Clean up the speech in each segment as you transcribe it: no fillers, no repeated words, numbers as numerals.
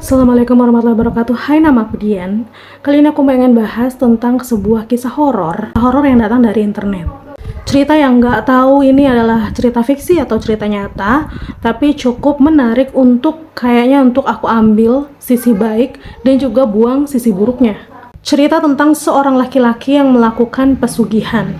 Assalamualaikum warahmatullahi wabarakatuh. Hai, nama aku Dian. Kali ini aku pengen bahas tentang sebuah kisah horor yang datang dari internet. Cerita yang nggak tahu ini adalah cerita fiksi atau cerita nyata, tapi cukup menarik untuk aku ambil sisi baik dan juga buang sisi buruknya. Cerita tentang seorang laki-laki yang melakukan pesugihan.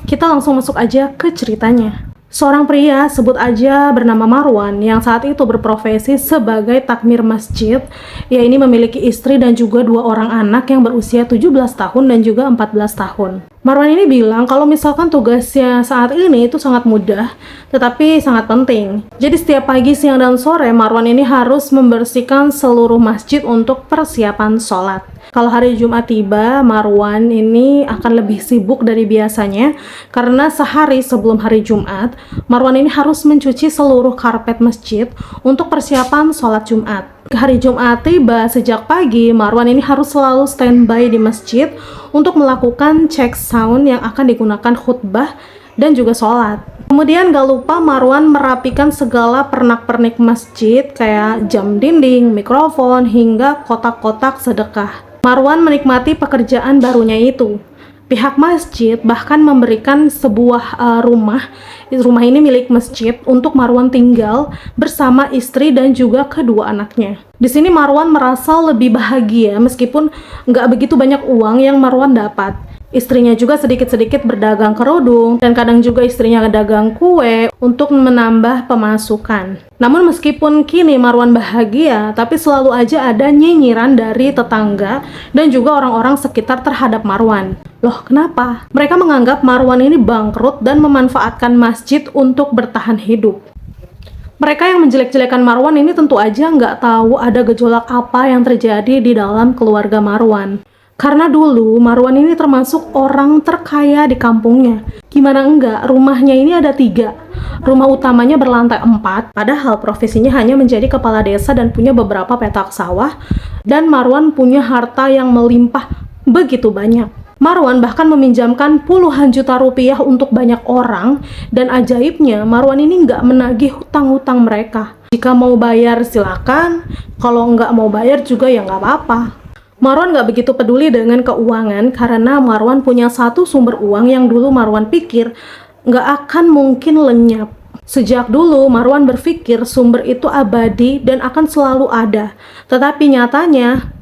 Kita langsung masuk aja ke ceritanya. Seorang pria, sebut aja bernama Marwan, yang saat itu berprofesi sebagai takmir masjid. Ia ini memiliki istri dan juga 2 orang anak yang berusia 17 tahun dan juga 14 tahun. Marwan ini bilang kalau misalkan tugasnya saat ini itu sangat mudah, tetapi sangat penting. Jadi setiap pagi, siang, dan sore, Marwan ini harus membersihkan seluruh masjid untuk persiapan sholat. Kalau hari Jumat tiba, Marwan ini akan lebih sibuk dari biasanya karena sehari sebelum hari Jumat, Marwan ini harus mencuci seluruh karpet masjid untuk persiapan sholat Jumat. Hari Jumat tiba, sejak pagi, Marwan ini harus selalu standby di masjid untuk melakukan cek sound yang akan digunakan khutbah dan juga sholat. Kemudian gak lupa Marwan merapikan segala pernak-pernik masjid kayak jam dinding, mikrofon, hingga kotak-kotak sedekah. Marwan menikmati pekerjaan barunya itu. Pihak masjid bahkan memberikan sebuah rumah ini milik masjid untuk Marwan tinggal bersama istri dan juga kedua anaknya. Di sini Marwan merasa lebih bahagia meskipun nggak begitu banyak uang yang Marwan dapat. Istrinya juga sedikit-sedikit berdagang kerudung dan kadang juga istrinya dagang kue untuk menambah pemasukan. Namun meskipun kini Marwan bahagia, tapi selalu aja ada nyinyiran dari tetangga dan juga orang-orang sekitar terhadap Marwan. Loh, kenapa? Mereka menganggap Marwan ini bangkrut dan memanfaatkan masjid untuk bertahan hidup. Mereka yang menjelek-jelekan Marwan ini tentu aja nggak tahu ada gejolak apa yang terjadi di dalam keluarga Marwan. Karena dulu Marwan ini termasuk orang terkaya di kampungnya. Gimana enggak, rumahnya ini ada 3. Rumah utamanya berlantai 4, padahal profesinya hanya menjadi kepala desa dan punya beberapa petak sawah. Dan Marwan punya harta yang melimpah begitu banyak. Marwan bahkan meminjamkan puluhan juta rupiah untuk banyak orang. Dan ajaibnya, Marwan ini nggak menagih hutang-hutang mereka. Jika mau bayar silakan, kalau nggak mau bayar juga ya nggak apa-apa. Marwan gak begitu peduli dengan keuangan karena Marwan punya satu sumber uang yang dulu Marwan pikir gak akan mungkin lenyap. Sejak dulu Marwan berpikir sumber itu abadi dan akan selalu ada, tetapi nyatanya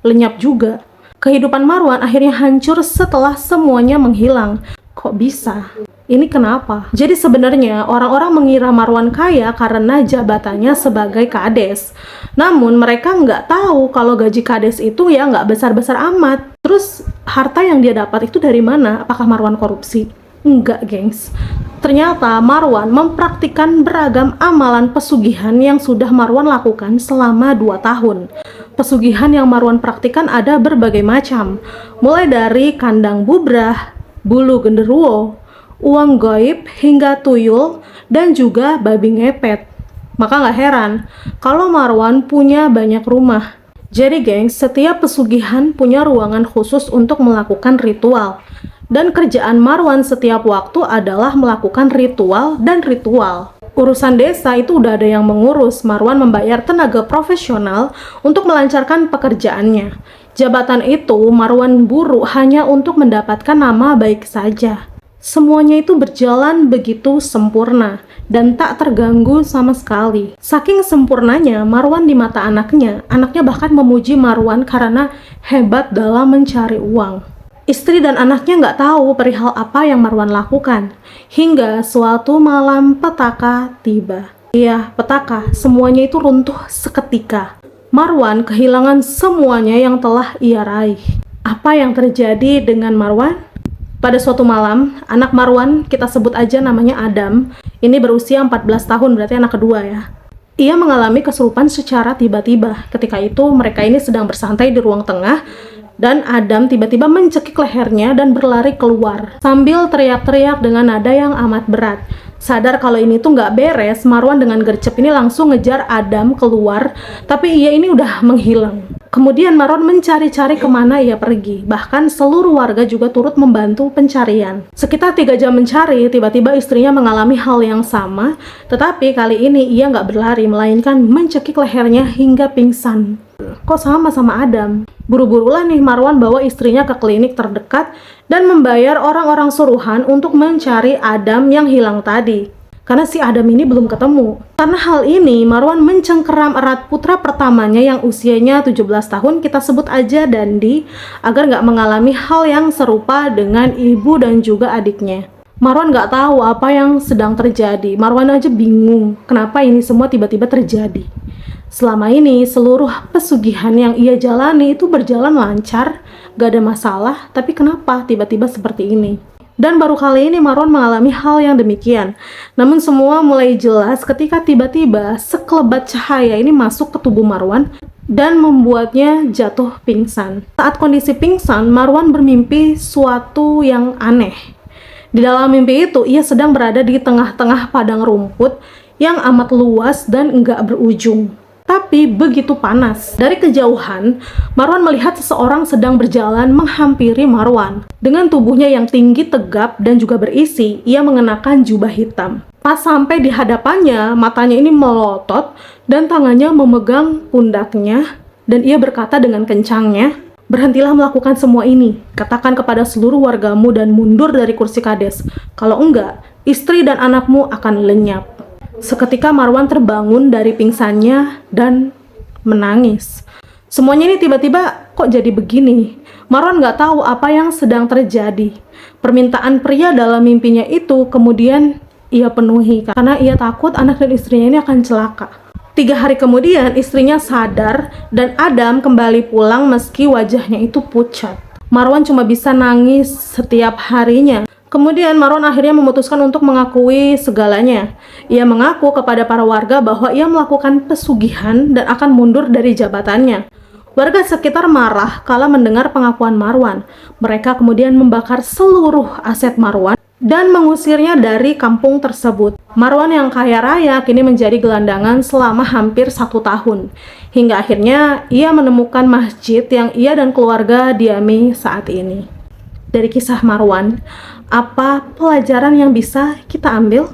lenyap juga. Kehidupan Marwan akhirnya hancur setelah semuanya menghilang. Kok bisa? Ini kenapa? Jadi sebenarnya orang-orang mengira Marwan kaya karena jabatannya sebagai kades. Namun mereka nggak tahu kalau gaji kades itu ya nggak besar-besar amat. Terus harta yang dia dapat itu dari mana? Apakah Marwan korupsi? Enggak, gengs. Ternyata Marwan mempraktikkan beragam amalan pesugihan yang sudah Marwan lakukan selama 2 tahun. Pesugihan yang Marwan praktikkan ada berbagai macam. Mulai dari kandang bubrah, bulu genderuwo, uang gaib hingga tuyul, dan juga babi ngepet. Maka nggak heran kalau Marwan punya banyak rumah. Jadi gengs, setiap pesugihan punya ruangan khusus untuk melakukan ritual. Dan kerjaan Marwan setiap waktu adalah melakukan ritual dan ritual. Urusan desa itu udah ada yang mengurus. Marwan membayar tenaga profesional untuk melancarkan pekerjaannya. Jabatan itu Marwan buru hanya untuk mendapatkan nama baik saja. Semuanya itu berjalan begitu sempurna dan tak terganggu sama sekali. Saking sempurnanya Marwan di mata anaknya bahkan memuji Marwan karena hebat dalam mencari uang. Istri dan anaknya nggak tahu perihal apa yang Marwan lakukan. Hingga suatu malam petaka tiba. Iya, petaka, semuanya itu runtuh seketika. Marwan kehilangan semuanya yang telah ia raih. Apa yang terjadi dengan Marwan? Pada suatu malam, anak Marwan, kita sebut aja namanya Adam, ini berusia 14 tahun, berarti anak kedua ya. Ia mengalami kesurupan secara tiba-tiba. Ketika itu mereka ini sedang bersantai di ruang tengah Dan Adam tiba-tiba mencekik lehernya dan berlari keluar sambil teriak-teriak dengan nada yang amat berat. Sadar kalau ini tuh nggak beres, Marwan dengan gercep ini langsung ngejar Adam keluar, tapi ia ini udah menghilang. Kemudian Marwan mencari-cari kemana ia pergi. Bahkan seluruh warga juga turut membantu pencarian. Sekitar 3 jam mencari, tiba-tiba istrinya mengalami hal yang sama, tetapi kali ini ia nggak berlari, melainkan mencekik lehernya hingga pingsan. Kok sama Adam? Buru-burulah nih Marwan bawa istrinya ke klinik terdekat dan membayar orang-orang suruhan untuk mencari Adam yang hilang tadi. Karena si Adam ini belum ketemu. Karena hal ini, Marwan mencengkeram erat putra pertamanya yang usianya 17 tahun, kita sebut aja Dandi, agar nggak mengalami hal yang serupa dengan ibu dan juga adiknya. Marwan nggak tahu apa yang sedang terjadi. Marwan aja bingung, kenapa ini semua tiba-tiba terjadi. Selama ini, seluruh pesugihan yang ia jalani itu berjalan lancar, gak ada masalah, tapi kenapa tiba-tiba seperti ini? Dan baru kali ini Marwan mengalami hal yang demikian. Namun semua mulai jelas ketika tiba-tiba sekelebat cahaya ini masuk ke tubuh Marwan dan membuatnya jatuh pingsan. Saat kondisi pingsan, Marwan bermimpi suatu yang aneh. Di dalam mimpi itu, ia sedang berada di tengah-tengah padang rumput yang amat luas dan enggak berujung. Tapi begitu panas. Dari kejauhan, Marwan melihat seseorang sedang berjalan menghampiri Marwan. Dengan tubuhnya yang tinggi, tegap, dan juga berisi, ia mengenakan jubah hitam. Pas sampai di hadapannya, matanya ini melotot dan tangannya memegang pundaknya, dan ia berkata dengan kencangnya, "Berhentilah melakukan semua ini. Katakan kepada seluruh wargamu dan mundur dari kursi kades. Kalau enggak, istri dan anakmu akan lenyap." Seketika Marwan terbangun dari pingsannya dan menangis. Semuanya ini tiba-tiba kok jadi begini? Marwan nggak tahu apa yang sedang terjadi. Permintaan pria dalam mimpinya itu kemudian ia penuhi karena ia takut anak dan istrinya ini akan celaka. 3 hari kemudian istrinya sadar dan Adam kembali pulang meski wajahnya itu pucat. Marwan cuma bisa nangis setiap harinya. Kemudian Marwan akhirnya memutuskan untuk mengakui segalanya. Ia mengaku kepada para warga bahwa ia melakukan pesugihan dan akan mundur dari jabatannya. Warga sekitar marah kala mendengar pengakuan Marwan. Mereka kemudian membakar seluruh aset Marwan dan mengusirnya dari kampung tersebut. Marwan yang kaya raya kini menjadi gelandangan selama hampir 1 tahun. Hingga akhirnya ia menemukan masjid yang ia dan keluarga diami saat ini. Dari kisah Marwan, apa pelajaran yang bisa kita ambil?